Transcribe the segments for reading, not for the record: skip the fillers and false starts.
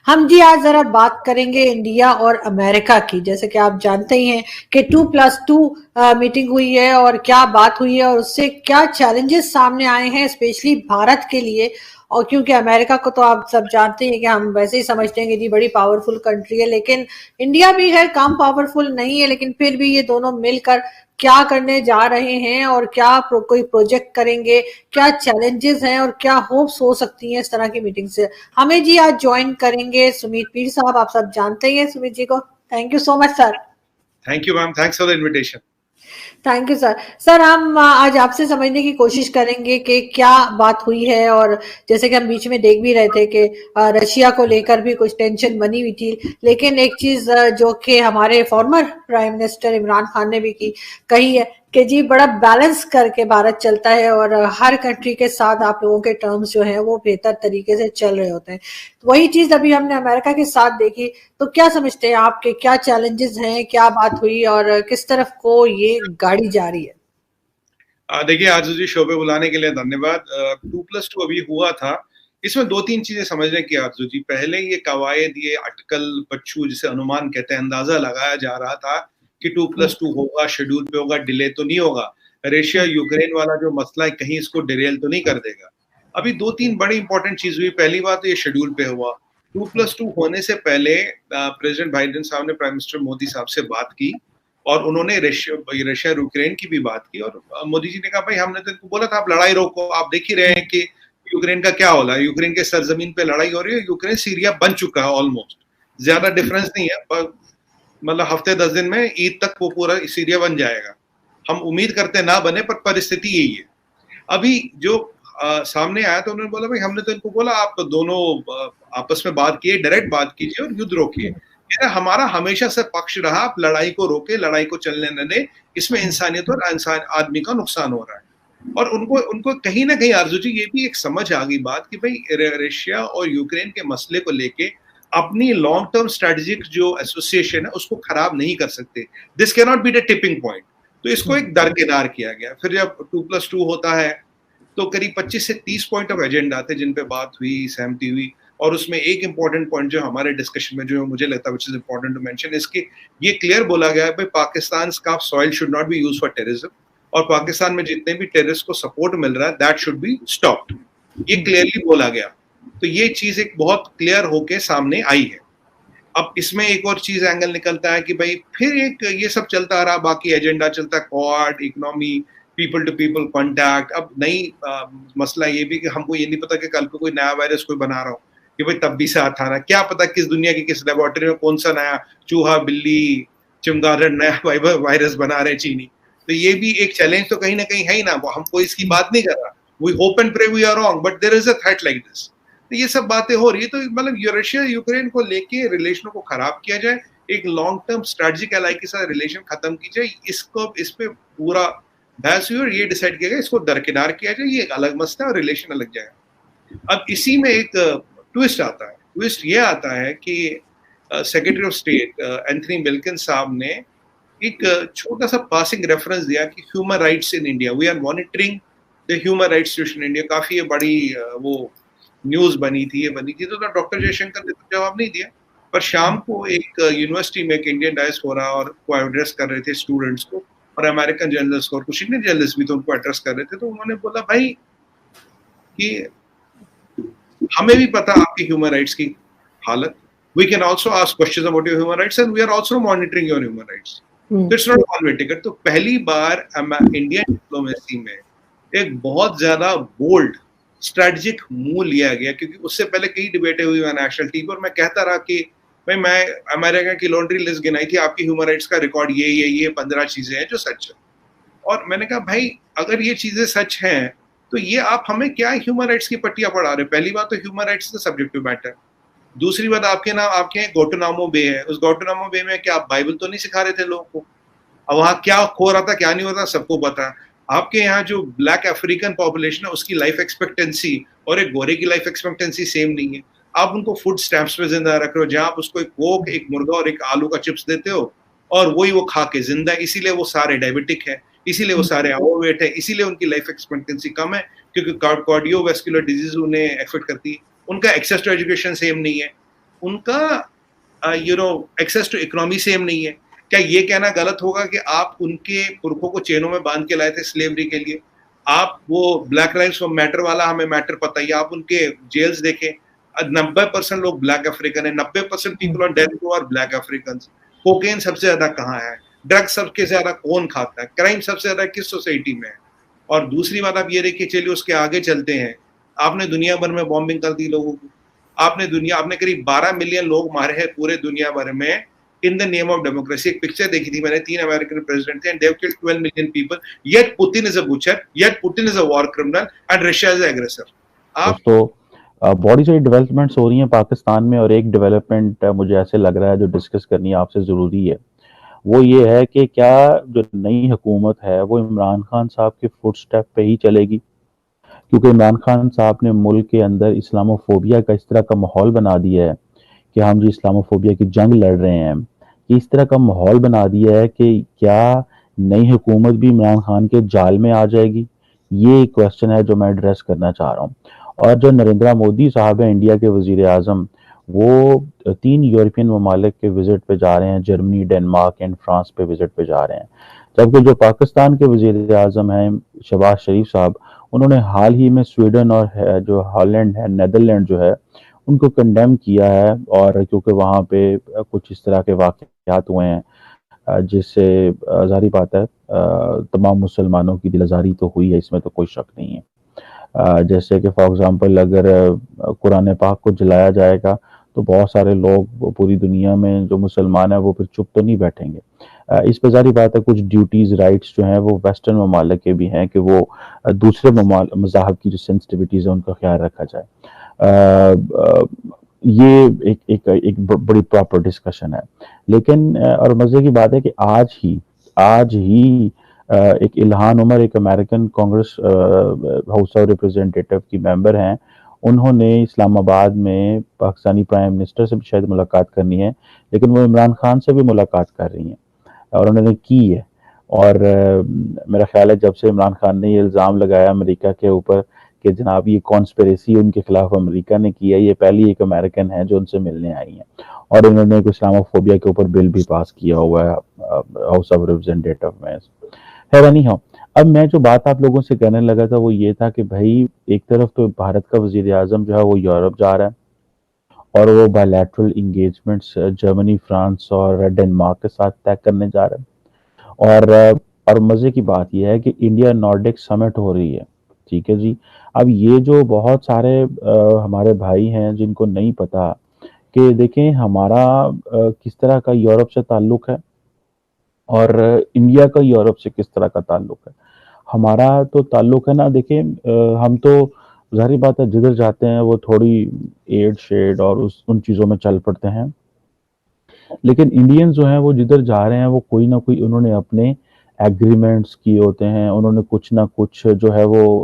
हम जी आज जरा बात करेंगे इंडिया और अमेरिका की। जैसे कि आप जानते ही हैं कि 2+2 मीटिंग हुई है और क्या बात हुई है और उससे क्या चैलेंजेस सामने आए हैं स्पेशली भारत के लिए। और क्योंकि अमेरिका को तो आप सब जानते हैं कि हम वैसे ही समझते हैं कि जी बड़ी पावरफुल कंट्री है, लेकिन इंडिया भी है, कम पावरफुल नहीं है, लेकिन फिर भी ये दोनों मिलकर क्या करने जा रहे हैं और क्या कोई प्रोजेक्ट करेंगे, क्या चैलेंजेस हैं और क्या होप्स हो सकती हैं इस तरह की मीटिंग से। हमें जी आज ज्वाइन करेंगे सुमित पीर साहब। आप सब जानते ही हैं सुमित जी को। Thank you so much sir. Thank you ma'am, thanks for the invitation. Thank you sir. Sir हम आज आपसे समझने की कोशिश करेंगे कि क्या बात हुई है। और जैसे कि हम बीच में देख भी रहे थे कि रशिया को लेकर भी कुछ टेंशन बनी हुई थी, लेकिन एक चीज जो कि हमारे former prime minister Imran Khan ने भी कही है कि जी बड़ा बैलेंस करके भारत चलता है और हर कंट्री के साथ आप लोगों के टर्म्स जो हैं वो बेहतर तरीके से चल रहे होते हैं। तो वही चीज अभी हमने अमेरिका के साथ देखी। तो क्या समझते हैं आपके क्या चैलेंजेस हैं, क्या बात हुई और किस तरफ को ये गाड़ी जा रही है? देखिए आरजू जी, शो पे बुलाने के लिए धन्यवाद। 2+2 अभी हुआ था। इसमें दो तीन चीजें समझने की आरजू जी। पहले ये कवायद, ये अटकल पच्छू जिसे अनुमान कहते हैं, अंदाजा लगाया जा रहा था कि 2+2 होगा, शेड्यूल पे होगा, डिले तो नहीं होगा। रशिया यूक्रेन वाला जो मसला है कहीं इसको डिरेल तो नहीं कर देगा। अभी दो तीन बड़ी इंपॉर्टेंट चीज हुई। पहली बात तो ये शेड्यूल पे हुआ। 2+2 होने से पहले प्रेसिडेंट बाइडेन साहब ने प्राइम मिनिस्टर मोदी साहब से बात की और उन्होंने रशिया यूक्रेन की भी बात की। और मोदी जी ने कहा भाई हमने तो इनको बोला था आप लड़ाई रोको, आप देख ही रहे हैं कि यूक्रेन का क्या हो रहा है। यूक्रेन के सरजमीन पे लड़ाई हो रही है। यूक्रेन सीरिया बन चुका है ऑलमोस्ट, ज्यादा डिफरेंस नहीं है, पर मतलब हफ्ते 10 दिन में ईद तक वो पूरा सीरिया बन जाएगा। हम उम्मीद करते ना बने, पर परिस्थिति यही है। अभी जो सामने आया तो उन्होंने बोला भाई हमने तो इनको बोला आप दोनों आपस में बात किए, डायरेक्ट बात कीजिए और युद्ध रोकिए। हमारा हमेशा से पक्ष रहा आप लड़ाई को रोके, लड़ाई को चलने न दे, इसमें इंसानियत और इंसान आदमी का नुकसान हो रहा है। और उनको उनको कहीं ना कहीं आरजू जी ये भी एक समझ आ गई बात कि भाई रशिया और यूक्रेन के मसले को लेके अपनी लॉन्ग टर्म स्ट्रेटेजिक जो एसोसिएशन है उसको खराब नहीं कर सकते। This can not be the tipping point. तो इसको एक दरकिनार किया गया। फिर जब 2+2 होता है तो करीब 25 से 30 पॉइंट ऑफ एजेंडा थे जिन पे बात हुई, सहमति हुई। और उसमें एक इंपॉर्टेंट पॉइंट जो हमारे डिस्कशन में जो मुझे लगता है which is important to mention, इसके ये क्लियर बोला गया है भाई पाकिस्तान का soil should not be used for terrorism और पाकिस्तान में जितने भी टेररिस्ट को सपोर्ट मिल रहा है दैट शुड बी स्टॉप्ड। ये क्लियरली बोला गया। तो ये चीज एक बहुत क्लियर होके सामने आई है। अब इसमें एक और चीज एंगल निकलता है कि भाई फिर एक ये सब चलता रहा, बाकी एजेंडा चलता है, Quad, economy, people to people contact. अब नई मसला ये भी कि हमको ये नहीं पता कि कल को कोई नया वायरस कोई बना रहा हो कि भाई तब भी साथ आना, क्या पता किस दुनिया की किस लेबोरेटरी में कौन सा नया चूहा, बिल्ली, चमगादड़ नया वायरस बना रहे चीनी। तो ये भी एक चैलेंज तो कहीं ना कहीं है ही ना। हम कोई इसकी बात नहीं कर रहा, we hope and pray we are wrong, but there is a threat like this. तो ये सब बातें हो रही है। तो मतलब रशिया यूक्रेन को लेके रिलेशनों को खराब किया जाए, एक लॉन्ग टर्म स्ट्रेटेजिक एलाई के साथ रिलेशन खत्म की जाए, इसको इस पे पूरा बहस हुई और ये डिसाइड किया गया इसको दरकिनार किया जाए। ये एक अलग मसला है और रिलेशन अलग जाए। अब इसी में एक ट्विस्ट आता है। ट्विस्ट ये आता है कि secretary of state Anthony Blinken साहब ने एक छोटा सा पासिंग रेफरेंस दिया कि human rights in India, we are monitoring the human rights situation in India. काफी बड़ी वो न्यूज बनी थी, ये बनी थी। तो डॉक्टर जयशंकर ने तो जवाब नहीं दिया। पर शाम को एक यूनिवर्सिटी में एक इंडियन डायस्पोरा और को एड्रेस कर रहे थे स्टूडेंट्स को, और अमेरिकन जर्नलिस्ट को, और कुछ इंडियन जर्नलिस्ट भी तो उनको एड्रेस कर रहे थे। तो उन्होंने बोला भाई कि हमें भी पता आपकी ह्यूमन राइट्स की हालत, we can also ask questions about your human rights and we are also monitoring your human rights. It's not one way ticket. तो पहली बार इंडियन डिप्लोमेसी में एक बहुत ज्यादा बोल्ड स्ट्रेटेजिक मूव लिया गया, क्योंकि उससे पहले कई डिबेटें हुई नेशनल टीवी पर। मैं कहता रहा कि भाई मैं अमेरिका की लॉन्ड्री लिस्ट गिनाई थी, आपकी ह्यूमन राइट्स का रिकॉर्ड ये 15 चीजें हैं जो सच है। और मैंने कहा भाई अगर ये चीजें सच हैं तो ये आप हमें क्या ह्यूमन राइट्स की पट्टियां पढ़ा रहे हो। पहली बात तो ह्यूमन राइट्स का सब्जेक्टिव मैटर। दूसरी बात आपके नाम आपके यहाँ गोटनामो बे है, उस गोटनामो बे में क्या आप बाइबल तो नहीं सिखा रहे थे लोगों को? अब वहां क्या हो रहा था क्या नहीं हो रहा सबको पता है। आपके यहाँ जो ब्लैक अफ्रीकन पॉपुलेशन है उसकी लाइफ एक्सपेक्टेंसी और एक गोरे की लाइफ एक्सपेक्टेंसी सेम नहीं है। आप उनको फूड स्टैम्प्स पे जिंदा रख रहे हो, जहां आप उसको एक कोक, एक मुर्गा और एक आलू का चिप्स देते हो और वही वो खा के जिंदा है। इसीलिए वो सारे डायबिटिक है, इसीलिए वो सारे ओवरवेट है, इसीलिए उनकी लाइफ एक्सपेक्टेंसी कम है, क्योंकि कार्डियोवैस्कुलर डिजीज उन्हें एफेक्ट करती है। उनका एक्सेस टू एजुकेशन सेम नहीं है। उनका एक्सेस टू इकोनॉमी सेम नहीं है। क्या ये कहना गलत होगा कि आप उनके पुरखों को चेनों में बांध के लाए थे स्लेवरी के लिए? आप वो ब्लैक लाइव्स मैटर वाला हमें मैटर पता ही, आप उनके जेल्स देखें, 90% लोग ब्लैक अफ्रीकन है, 90% people on death row are black African. Cocaine सबसे ज्यादा कहाँ है, ड्रग्स सबसे ज्यादा कौन खाता है, क्राइम सबसे ज्यादा किस सोसाइटी में है? और दूसरी बात आप ये देखिए, चलिए उसके आगे चलते हैं, आपने दुनिया भर में बॉम्बिंग कर दी लोगों को, आपने करीब 12 मिलियन लोग मारे हैं पूरे दुनिया भर में in the name of democracy. एक पिक्चर देखी थी मैंने, 3 अमेरिकन प्रेसिडेंट थे and they have killed 12 million people, yet Putin is a butcher, yet Putin is a war criminal and Russia is aggressor. आप दोस्तों बहुत सारी डेवलपमेंट्स हो रही हैं पाकिस्तान में, और एक डेवलपमेंट मुझे ऐसे लग रहा है जो डिस्कस करनी आपसे ज़रूरी है, वो ये है कि क्या जो नई हुकूमत है वो इमरान खान साहब के फुटस्टेप पे ही चलेगी? क्योंकि इमरान खान साहब ने मुल्क के अंदर इस्लामोफोबिया का इस तरह का माहौल बना दिया है कि हम जो इस्लामोफोबिया की जंग लड़ रहे हैं, कि इस तरह का माहौल बना दिया है कि क्या नई हुकूमत भी इमरान खान के जाल में आ जाएगी? ये एक क्वेश्चन है जो मैं एड्रेस करना चाह रहा हूँ। और जो नरेंद्र मोदी साहब हैं इंडिया के वजीर आज़म, वो 3 यूरोपियन ममालिक के विजिट पे जा रहे हैं, जर्मनी, डेनमार्क एंड फ्रांस पे विजिट पे जा रहे हैं। जबकि जो पाकिस्तान के वजीर आज़म हैं शहबाज शरीफ साहब, उन्होंने हाल ही में स्वीडन और जो हॉलैंड है, नेदरलैंड जो है, उनको कंडेम किया है, और क्योंकि वहाँ पे कुछ इस तरह के वाक़यात हुए हैं जिससे ज़ाहिर बात है तमाम मुसलमानों की दिल आज़ारी तो हुई है, इसमें तो कोई शक नहीं है। जैसे कि फॉर एग्ज़ाम्पल अगर कुरान पाक को जलाया जाएगा तो बहुत सारे लोग पूरी दुनिया में जो मुसलमान हैं वो फिर चुप तो नहीं बैठेंगे। इस पर ज़ाहिर बात है कुछ ड्यूटीज़ राइट्स जो हैं वो वेस्टर्न ममालिक के भी हैं कि वो दूसरे मज़ाहब की जो सेंसिटिविटीज़ है उनका ख्याल रखा जाए। ये एक बड़ी प्रॉपर डिस्कशन है। लेकिन और मज़े की बात है कि आज ही एक इल्हान उमर, एक American Congress house of representative की मेंबर हैं, उन्होंने इस्लामाबाद में पाकिस्तानी प्राइम मिनिस्टर से भी शायद मुलाकात करनी है, लेकिन वो इमरान खान से भी मुलाकात कर रही हैं और उन्होंने की है। और मेरा ख्याल है जब से इमरान खान ने ये इल्ज़ाम लगाया अमेरिका के ऊपर कि जनाब ये कॉन्स्पिरेसी उनके खिलाफ अमेरिका ने किया, ये पहली एक अमेरिकन है जो उनसे मिलने आई हैं, और इन्होंने एक इस्लामोफोबिया के ऊपर बिल भी पास किया हुआ है हाउस ऑफ रिप्रेजेंटेटिव में। खैर नहीं हो, अब मैं जो बात आप लोगों से कहने लगा था वो ये था कि भाई एक तरफ तो भारत का वजीर आज़म जो है वो यूरोप जा रहा है और वो बायलैटरल इंगेजमेंट्स जर्मनी, फ्रांस और डेनमार्क के साथ तय करने जा रहा है। और मज़े की बात यह है कि इंडिया नॉर्डिक समिट हो रही है, ठीक है जी। अब ये जो बहुत सारे हमारे भाई हैं जिनको नहीं पता कि देखें हमारा किस तरह का यूरोप से ताल्लुक़ है और इंडिया का यूरोप से किस तरह का ताल्लुक़ है। हमारा तो ताल्लुक़ है ना, देखें हम तो ज़ाहिर बात है जिधर जाते हैं वो थोड़ी एड शेड और उन चीज़ों में चल पड़ते हैं, लेकिन इंडियंस जो हैं वो जिधर जा रहे हैं वो कोई ना कोई उन्होंने अपने एग्रीमेंट्स किए होते हैं, उन्होंने कुछ ना कुछ जो है वो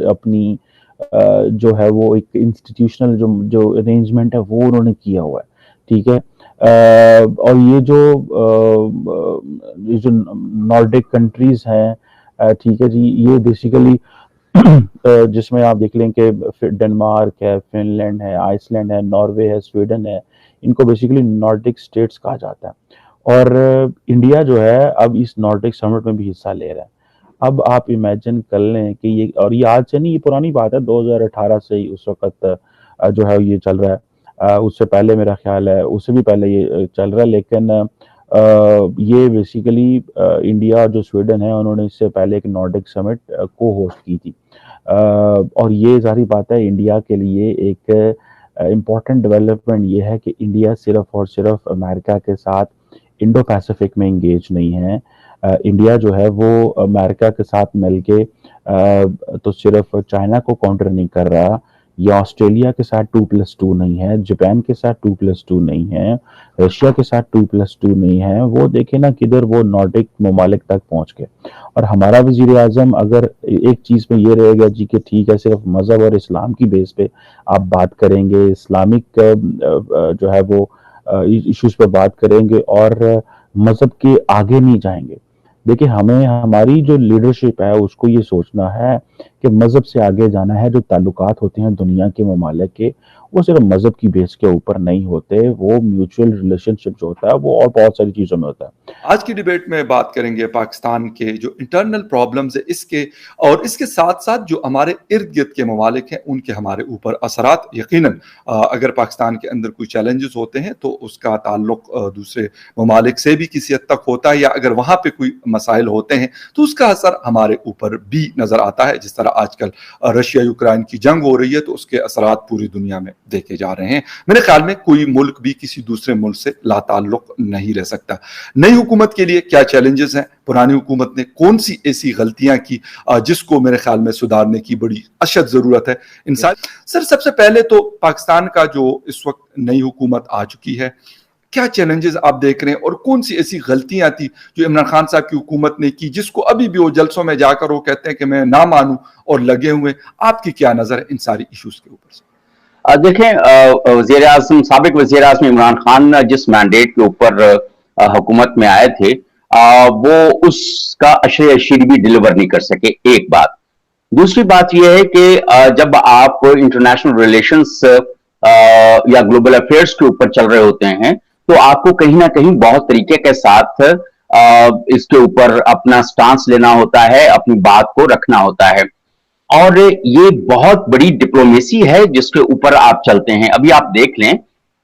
अपनी जो है वो एक इंस्टीट्यूशनल जो अरेंजमेंट है वो उन्होंने किया हुआ है, ठीक है। और ये जो नॉर्डिक कंट्रीज हैं, ठीक है जी, ये बेसिकली जिसमें आप देख लें कि डेनमार्क है, फिनलैंड है, आइसलैंड है, नॉर्वे है, स्वीडन है, इनको बेसिकली नॉर्डिक स्टेट्स कहा जाता है। और इंडिया जो है अब इस नॉर्डिक समिट में भी हिस्सा ले रहा है। अब आप इमेजिन कर लें कि ये, और ये आज से नहीं, ये पुरानी बात है, 2018 से ही उस वक्त जो है ये चल रहा है। उससे पहले मेरा ख्याल है उससे भी पहले ये चल रहा है, लेकिन ये बेसिकली इंडिया और जो स्वीडन है उन्होंने इससे पहले एक नॉर्डिक समिट को होस्ट की थी। और ये सारी बात है इंडिया के लिए एक इम्पॉर्टेंट डेवलपमेंट ये है कि इंडिया सिर्फ और सिर्फ अमेरिका के साथ इंडो पैसिफिक में इंगेज नहीं है। इंडिया जो है वो अमेरिका के साथ मिलके तो सिर्फ चाइना को काउंटर नहीं कर रहा, या ऑस्ट्रेलिया के साथ 2+2 नहीं है, जापान के साथ 2+2 नहीं है, रशिया के साथ 2+2 नहीं है, वो देखे ना किधर वो नॉर्डिक ममालिक तक पहुंच गए। और हमारा वजीर आजम अगर एक चीज़ में ये रहेगा जी कि ठीक है सिर्फ मज़हब और इस्लाम की बेस पे आप बात करेंगे, इस्लामिक जो है वो इश्यूज़ पे बात करेंगे और मज़हब के आगे नहीं जाएंगे। देखिए हमें हमारी जो लीडरशिप है उसको ये सोचना है कि मज़हब से आगे जाना है। जो ताल्लुकात होते हैं दुनिया के ममालिक के वो सिर्फ मजहब की बेस के ऊपर नहीं होते, वो म्यूचुअल रिलेशनशिप जो होता है वो और बहुत सारी चीजों में होता है। आज की डिबेट में बात करेंगे पाकिस्तान के जो इंटरनल प्रॉब्लम्स है इसके, और इसके साथ साथ जो हमारे इर्द गिर्द के ममालिक हैं उनके हमारे ऊपर असरात। यकीनन अगर पाकिस्तान के अंदर कोई चैलेंजेस होते हैं तो उसका ताल्लुक दूसरे ममालिक से भी किसी हद तक होता है, या अगर वहां पे कोई मसाइल होते हैं तो उसका असर हमारे ऊपर भी नजर आता है। जिस तरह आजकल रशिया यूक्रेन की जंग हो रही है तो उसके असरात पूरी दुनिया में देखे जा रहे हैं। मेरे ख्याल में कोई मुल्क भी किसी दूसरे मुल्क से लाताल्लुक नहीं रह सकता। नई हुकूमत के लिए क्या चैलेंजेस हैं, पुरानी हुकूमत ने कौन सी ऐसी गलतियां की जिसको मेरे ख्याल में सुधारने की बड़ी अशद जरूरत है। सर, सबसे पहले तो पाकिस्तान का जो इस वक्त नई हुकूमत आ चुकी है, क्या चैलेंजेस आप देख रहे हैं और कौन सी ऐसी गलतियां थी जो इमरान खान साहब की हुकूमत ने की जिसको अभी भी वो जलसों में जाकर वो कहते हैं कि मैं ना मानूं और लगे हुए? आपकी क्या नजर है इन सारी इश्यूज के ऊपर से? देखें, वज़ीर-ए-आज़म, साबिक वज़ीर-ए-आज़म इमरान खान जिस मैंडेट के ऊपर हुकूमत में आए थे, वो उसका अशर-ए-शीर भी डिलीवर नहीं कर सके, एक बात। दूसरी बात यह है कि जब आप इंटरनेशनल रिलेशंस या ग्लोबल अफेयर्स के ऊपर चल रहे होते हैं तो आपको कहीं ना कहीं बहुत तरीके के साथ इसके ऊपर अपना स्टांस लेना होता है, अपनी बात को रखना होता है, और ये बहुत बड़ी डिप्लोमेसी है जिसके ऊपर आप चलते हैं। अभी आप देख लें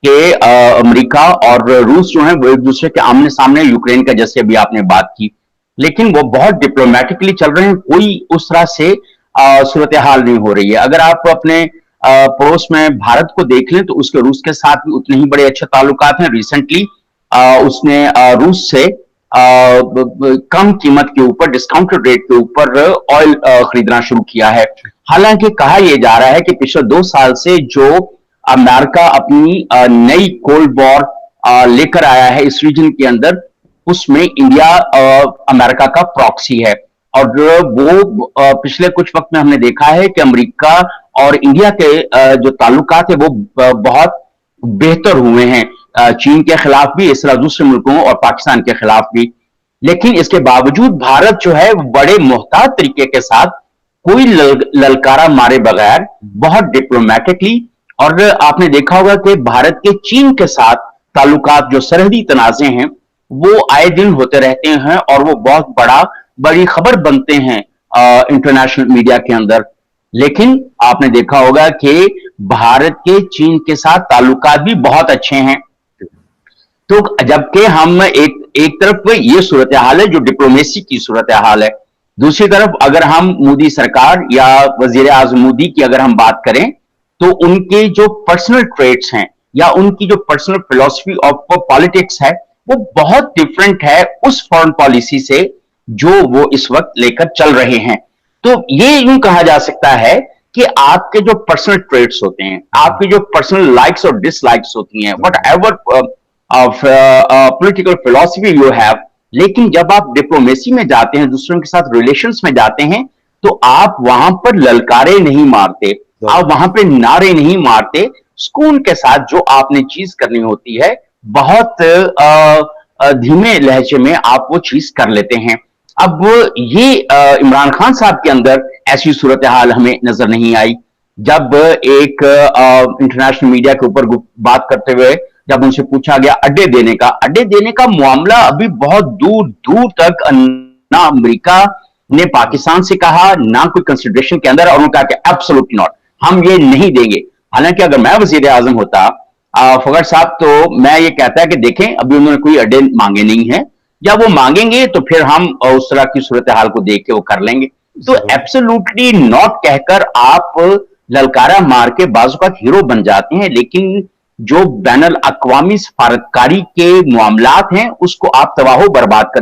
कि अमेरिका और रूस जो है वो एक दूसरे के आमने सामने, यूक्रेन का जैसे अभी आपने बात की, लेकिन वो बहुत डिप्लोमेटिकली चल रहे हैं, कोई उस तरह से सूरत हाल नहीं हो रही है। अगर आप अपने पड़ोस में भारत को देख लें तो उसके रूस के साथ भी उतने ही बड़े अच्छे ताल्लुकात हैं। रिसेंटली उसने रूस से कम कीमत के ऊपर, डिस्काउंटेड रेट के ऊपर ऑयल खरीदना शुरू किया है। हालांकि कहा यह जा रहा है कि पिछले 2 साल से जो अमेरिका अपनी नई कोल्ड वॉर लेकर आया है इस रीजन के अंदर, उसमें इंडिया अमेरिका का प्रॉक्सी है, और वो पिछले कुछ वक्त में हमने देखा है कि अमेरिका और इंडिया के जो ताल्लुकात है वो बहुत बेहतर हुए हैं, चीन के खिलाफ भी, इस तरह दूसरे मुल्कों और पाकिस्तान के खिलाफ भी। लेकिन इसके बावजूद भारत जो है बड़े मोहतात तरीके के साथ, कोई ललकारा मारे बगैर, बहुत डिप्लोमेटिकली, और आपने देखा होगा कि भारत के चीन के साथ ताल्लुकात जो सरहदी तनाज़े हैं वो आए दिन होते रहते हैं और वो बहुत बड़ी खबर बनते हैं इंटरनेशनल मीडिया के अंदर। लेकिन आपने देखा होगा कि भारत के चीन के साथ ताल्लुकात भी बहुत अच्छे हैं। तो जबकि हम एक तरफ ये सूरत हाल है जो डिप्लोमेसी की सूरत हाल है, दूसरी तरफ अगर हम मोदी सरकार या वजीर आज़म मोदी की अगर हम बात करें तो उनके जो पर्सनल ट्रेट्स हैं या उनकी जो पर्सनल फिलॉसफी ऑफ पॉलिटिक्स है वो बहुत डिफरेंट है उस फॉरेन पॉलिसी से जो वो इस वक्त लेकर चल रहे हैं। तो ये यूं कहा जा सकता है कि आपके जो पर्सनल ट्रेट्स होते हैं, आपकी जो पर्सनल लाइक्स और डिसलाइक्स होती हैं, what ever political philosophy you have, लेकिन जब आप डिप्लोमेसी में जाते हैं, दूसरों के साथ रिलेशंस में जाते हैं, तो आप वहां पर ललकारे नहीं मारते, आप वहां पर नारे नहीं मारते, सुकून के साथ जो आपने चीज करनी होती है बहुत धीमे लहजे में आप वो चीज कर लेते हैं। अब ये इमरान खान साहब के अंदर ऐसी सूरत हाल हमें नजर नहीं आई। जब एक इंटरनेशनल मीडिया के ऊपर बात करते हुए जब उनसे पूछा गया अड्डे देने का मामला अभी बहुत दूर दूर तक ना अमेरिका ने पाकिस्तान से कहा ना कोई कंसिडरेशन के अंदर, और उन्होंने कहा कि एब्सोल्युटली नॉट, हम ये नहीं देंगे। हालांकि अगर मैं वजीर आजम होता फखर साहब, तो मैं ये कहता है कि देखें अभी उन्होंने कोई अड्डे मांगे नहीं है, जब वो मांगेंगे तो फिर हम उस तरह की सूरत हाल को देख के वो कर लेंगे। तो एब्सोल्युटली नॉट कहकर आप ललकारा मार के बाजू का हीरो बन जाते हैं, लेकिन जो बैनुल अक़वामी सफारतकारी के मामलात हैं उसको आप तबाह बर्बाद कर